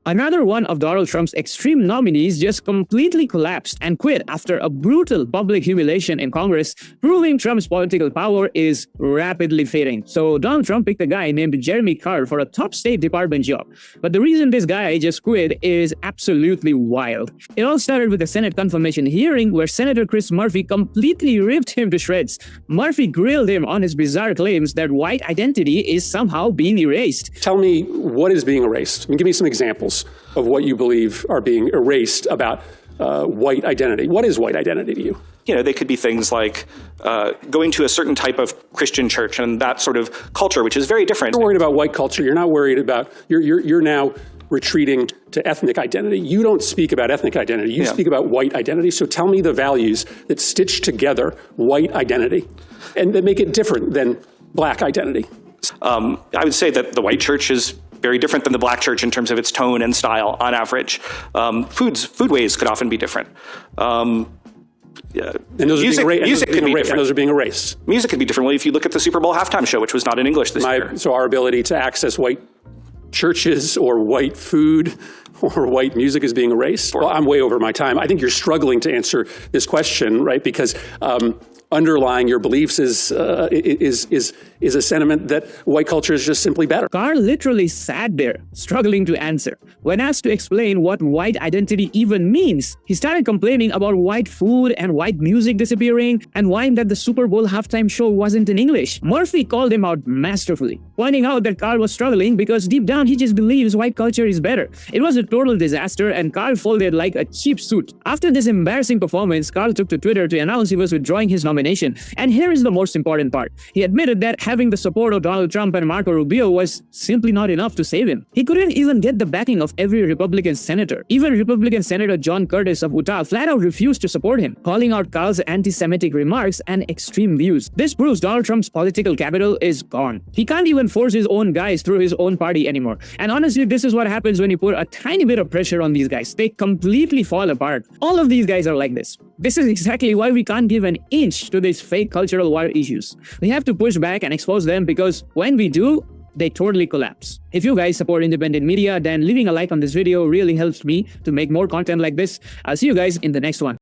Another one of Donald Trump's extreme nominees just completely collapsed and quit after a brutal public humiliation in Congress, proving Trump's political power is rapidly fading. So Donald Trump picked a guy named Jeremy Carr for a top State Department job. But the reason this guy just quit is absolutely wild. It all started with a Senate confirmation hearing where Senator Chris Murphy completely ripped him to shreds. Murphy grilled him on his bizarre claims that white identity is somehow being erased. Tell me what is being erased. Give me some examples of what you believe are being erased about white identity. What is white identity to you? You know, they could be things like going to a certain type of Christian church and that sort of culture, which is very different. You're worried about white culture. You're not worried about, you're now retreating to ethnic identity. You don't speak about ethnic identity. You speak about white identity. So tell me the values that stitch together white identity and that make it different than black identity. I would say that the white church is very different than the black church in terms of its tone and style on average. Foodways could often be different. And those are being erased. Music could be different. Well, if you look at the Super Bowl halftime show, which was not in English this year. So our ability to access white churches or white food or white music is being erased? Well, I'm way over my time. I think you're struggling to answer this question, right? Because underlying your beliefs is a sentiment that white culture is just simply better. Carr literally sat there, struggling to answer. When asked to explain what white identity even means, he started complaining about white food and white music disappearing and whined that the Super Bowl halftime show wasn't in English. Murphy called him out masterfully, pointing out that Carr was struggling because deep down he just believes white culture is better. It was a total disaster and Carr folded like a cheap suit. After this embarrassing performance, Carr took to Twitter to announce he was withdrawing his nomination. And here is the most important part. He admitted that having the support of Donald Trump and Marco Rubio was simply not enough to save him. He couldn't even get the backing of every Republican senator. Even Republican Senator John Curtis of Utah flat out refused to support him, calling out Carr's anti-Semitic remarks and extreme views. This proves Donald Trump's political capital is gone. He can't even force his own guys through his own party anymore. And honestly, this is what happens when you put a tiny bit of pressure on these guys. They completely fall apart. All of these guys are like this. This is exactly why we can't give an inch to these fake cultural war issues. We have to push back and expose them because when we do, they totally collapse. If you guys support independent media, then leaving a like on this video really helps me to make more content like this. I'll see you guys in the next one.